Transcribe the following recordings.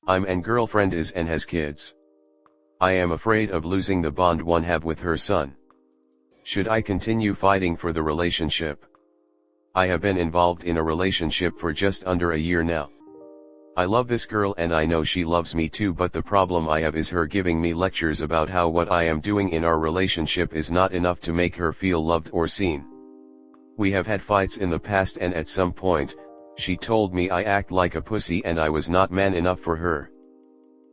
I'm and girlfriend is and has kids. I am afraid of losing the bond one have with her son. Should I continue fighting for the relationship? I have been involved in a relationship for just under a year now. I love this girl and I know she loves me too, but the problem I have is her giving me lectures about how what I am doing in our relationship is not enough to make her feel loved or seen. We have had fights in the past and at some point, she told me I act like a pussy and I was not man enough for her.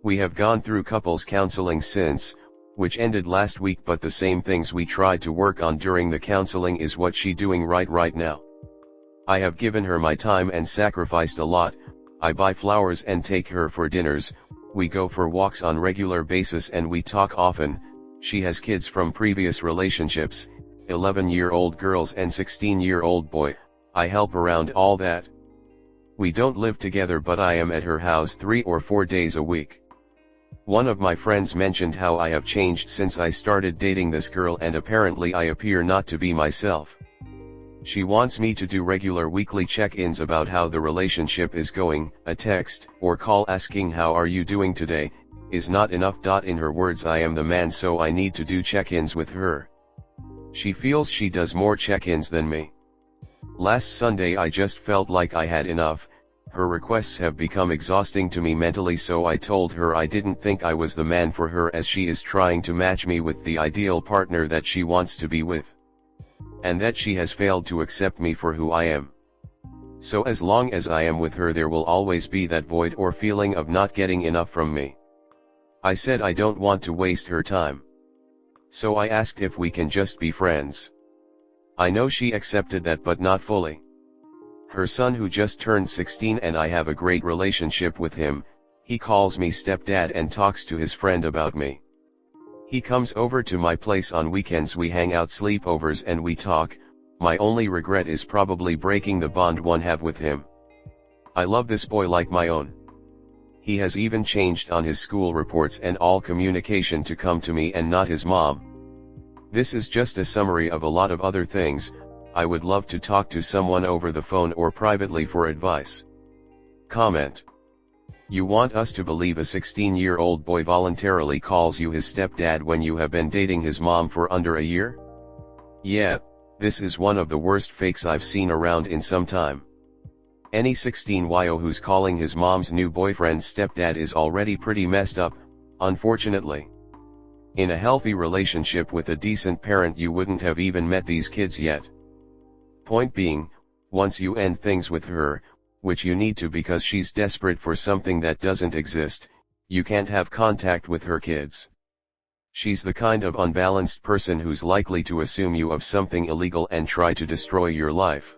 We have gone through couples counseling since, which ended last week, but the same things we tried to work on during the counseling is what she doing right now. I have given her my time and sacrificed a lot. I buy flowers and take her for dinners, we go for walks on regular basis and we talk often. She has kids from previous relationships, 11-year-old girls and 16-year-old boy. I help around all that. We don't live together, but I am at her house 3 or 4 days a week. One of my friends mentioned how I have changed since I started dating this girl, and apparently I appear not to be myself. She wants me to do regular weekly check-ins about how the relationship is going. A text or call asking how are you doing today is not enough. In her words, I am the man, so I need to do check-ins with her. She feels she does more check-ins than me. Last Sunday I just felt like I had enough. Her requests have become exhausting to me mentally, so I told her I didn't think I was the man for her, as she is trying to match me with the ideal partner that she wants to be with. And that she has failed to accept me for who I am. So as long as I am with her, there will always be that void or feeling of not getting enough from me. I said I don't want to waste her time. So I asked if we can just be friends. I know she accepted that, but not fully. Her son, who just turned 16, and I have a great relationship with him, he calls me stepdad and talks to his friend about me. He comes over to my place on weekends, we hang out, sleepovers, and we talk. My only regret is probably breaking the bond one have with him. I love this boy like my own. He has even changed on his school reports and all communication to come to me and not his mom. This is just a summary of a lot of other things. I would love to talk to someone over the phone or privately for advice. Comment. You want us to believe a 16-year-old boy voluntarily calls you his stepdad when you have been dating his mom for under a year? Yeah, this is one of the worst fakes I've seen around in some time. Any 16-year-old who's calling his mom's new boyfriend stepdad is already pretty messed up, unfortunately. In a healthy relationship with a decent parent, you wouldn't have even met these kids yet. Point being, once you end things with her, which you need to because she's desperate for something that doesn't exist, you can't have contact with her kids. She's the kind of unbalanced person who's likely to assume you of something illegal and try to destroy your life.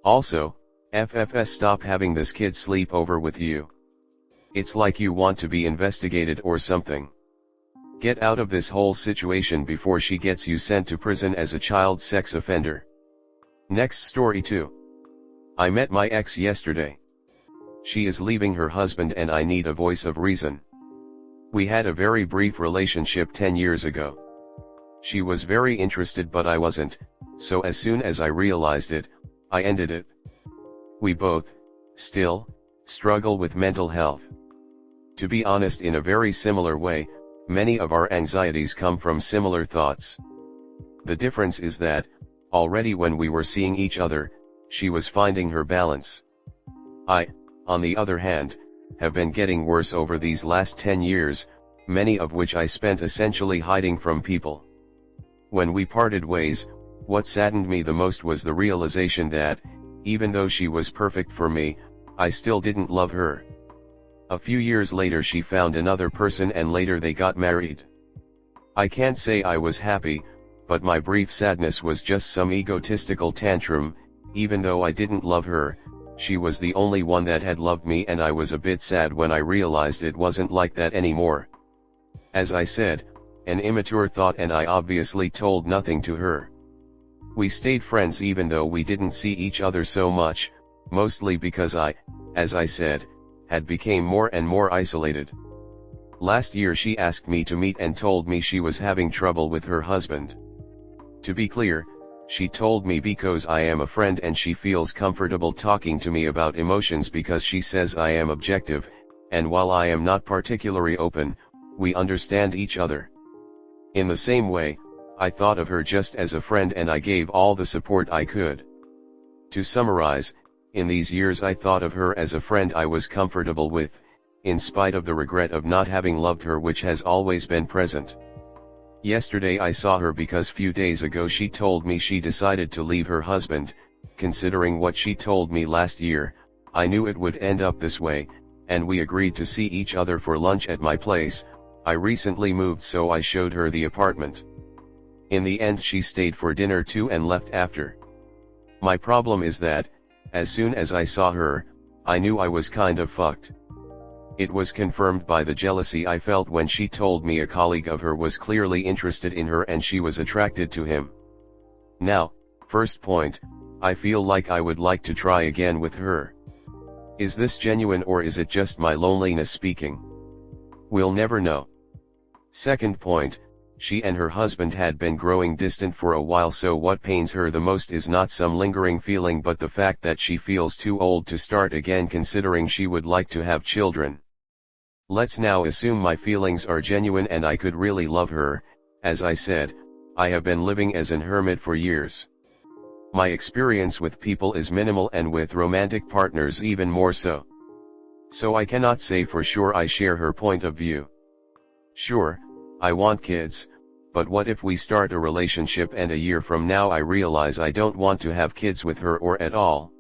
Also, FFS, stop having this kid sleep over with you. It's like you want to be investigated or something. Get out of this whole situation before she gets you sent to prison as a child sex offender. Next story 2. I met my ex yesterday. She is leaving her husband and I need a voice of reason. We had a very brief relationship 10 years ago. She was very interested but I wasn't, so as soon as I realized it, I ended it. We both, still, struggle with mental health. To be honest, in a very similar way, many of our anxieties come from similar thoughts. The difference is that, already when we were seeing each other, she was finding her balance. I, on the other hand, have been getting worse over these last 10 years, many of which I spent essentially hiding from people. When we parted ways, what saddened me the most was the realization that, even though she was perfect for me, I still didn't love her. A few years later she found another person and later they got married. I can't say I was happy, but my brief sadness was just some egotistical tantrum. Even though I didn't love her, she was the only one that had loved me, and I was a bit sad when I realized it wasn't like that anymore. As I said, an immature thought, and I obviously told nothing to her. We stayed friends even though we didn't see each other so much, mostly because I, as I said, had become more and more isolated. Last year she asked me to meet and told me she was having trouble with her husband. To be clear, she told me because I am a friend and she feels comfortable talking to me about emotions because she says I am objective, and while I am not particularly open, we understand each other. In the same way, I thought of her just as a friend and I gave all the support I could. To summarize, in these years I thought of her as a friend I was comfortable with, in spite of the regret of not having loved her which has always been present. Yesterday I saw her because few days ago she told me she decided to leave her husband. Considering what she told me last year, I knew it would end up this way, and we agreed to see each other for lunch at my place. I recently moved, so I showed her the apartment. In the end she stayed for dinner too and left after. My problem is that, as soon as I saw her, I knew I was kind of fucked. It was confirmed by the jealousy I felt when she told me a colleague of her was clearly interested in her and she was attracted to him. Now, first point, I feel like I would like to try again with her. Is this genuine or is it just my loneliness speaking? We'll never know. Second point, she and her husband had been growing distant for a while, so what pains her the most is not some lingering feeling but the fact that she feels too old to start again, considering she would like to have children. Let's now assume my feelings are genuine and I could really love her. As I said, I have been living as an hermit for years. My experience with people is minimal and with romantic partners even more so. So I cannot say for sure I share her point of view. Sure, I want kids, but what if we start a relationship and a year from now I realize I don't want to have kids with her or at all?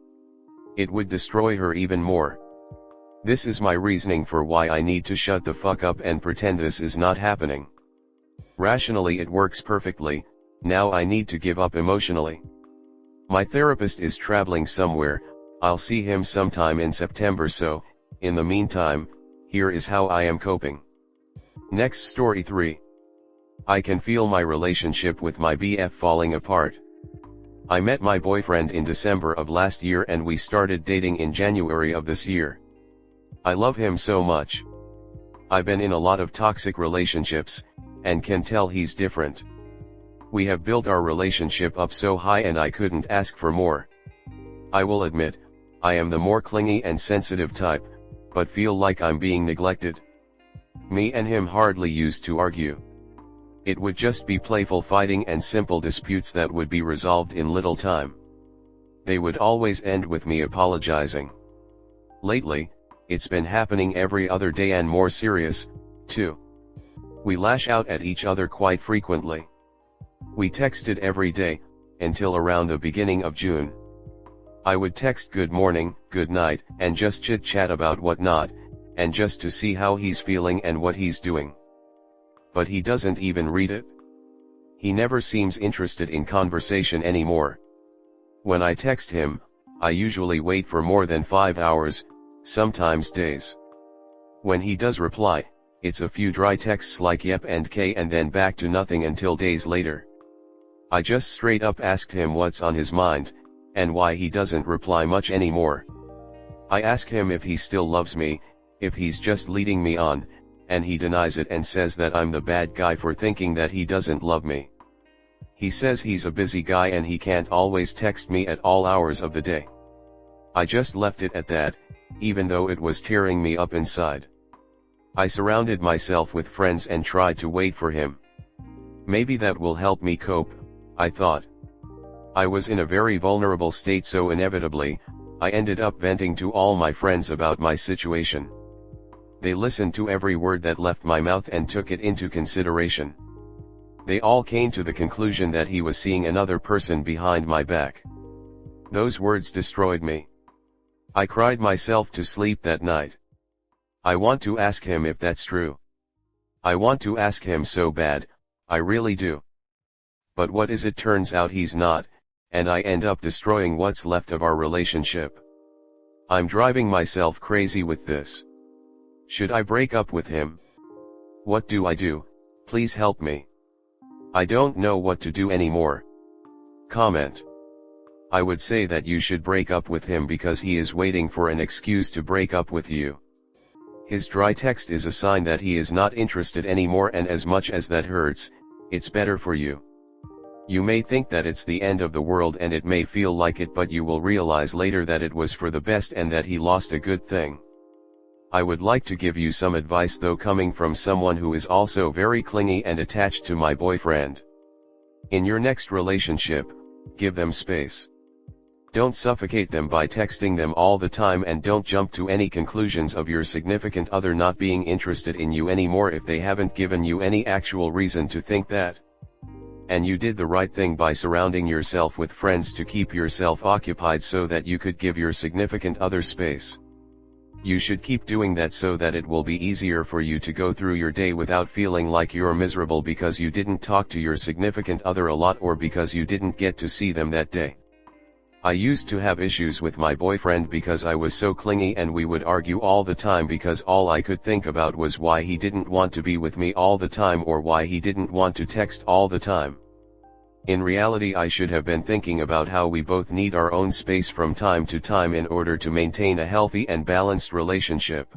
It would destroy her even more. This is my reasoning for why I need to shut the fuck up and pretend this is not happening. Rationally it works perfectly, now I need to give up emotionally. My therapist is traveling somewhere, I'll see him sometime in September, so, in the meantime, here is how I am coping. Next story 3. I can feel my relationship with my BF falling apart. I met my boyfriend in December of last year and we started dating in January of this year. I love him so much. I've been in a lot of toxic relationships, and can tell he's different. We have built our relationship up so high and I couldn't ask for more. I will admit, I am the more clingy and sensitive type, but feel like I'm being neglected. Me and him hardly used to argue. It would just be playful fighting and simple disputes that would be resolved in little time. They would always end with me apologizing. Lately, it's been happening every other day and more serious, too. We lash out at each other quite frequently. We texted every day, until around the beginning of June. I would text good morning, good night, and just chit-chat about whatnot, and just to see how he's feeling and what he's doing. But he doesn't even read it. He never seems interested in conversation anymore. When I text him, I usually wait for more than 5 hours, sometimes days. When he does reply, it's a few dry texts like yep and k and then back to nothing until days later. I just straight up asked him what's on his mind, and why he doesn't reply much anymore. I ask him if he still loves me, if he's just leading me on, and he denies it and says that I'm the bad guy for thinking that he doesn't love me. He says he's a busy guy and he can't always text me at all hours of the day. I just left it at that, even though it was tearing me up inside. I surrounded myself with friends and tried to wait for him. Maybe that will help me cope, I thought. I was in a very vulnerable state, so inevitably, I ended up venting to all my friends about my situation. They listened to every word that left my mouth and took it into consideration. They all came to the conclusion that he was seeing another person behind my back. Those words destroyed me. I cried myself to sleep that night. I want to ask him if that's true. I want to ask him so bad, I really do. But what is it? Turns out he's not, and I end up destroying what's left of our relationship. I'm driving myself crazy with this. Should I break up with him? What do I do? Please help me. I don't know what to do anymore. Comment. I would say that you should break up with him because he is waiting for an excuse to break up with you. His dry text is a sign that he is not interested anymore, and as much as that hurts, it's better for you. You may think that it's the end of the world and it may feel like it, but you will realize later that it was for the best and that he lost a good thing. I would like to give you some advice, though coming from someone who is also very clingy and attached to my boyfriend. In your next relationship, give them space. Don't suffocate them by texting them all the time, and don't jump to any conclusions of your significant other not being interested in you anymore if they haven't given you any actual reason to think that. And you did the right thing by surrounding yourself with friends to keep yourself occupied so that you could give your significant other space. You should keep doing that so that it will be easier for you to go through your day without feeling like you're miserable because you didn't talk to your significant other a lot or because you didn't get to see them that day. I used to have issues with my boyfriend because I was so clingy, and we would argue all the time because all I could think about was why he didn't want to be with me all the time or why he didn't want to text all the time. In reality, I should have been thinking about how we both need our own space from time to time in order to maintain a healthy and balanced relationship.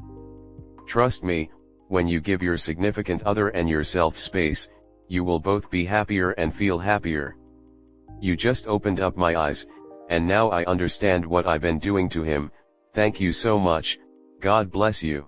Trust me, when you give your significant other and yourself space, you will both be happier and feel happier. You just opened up my eyes, and now I understand what I've been doing to him. Thank you so much. God bless you.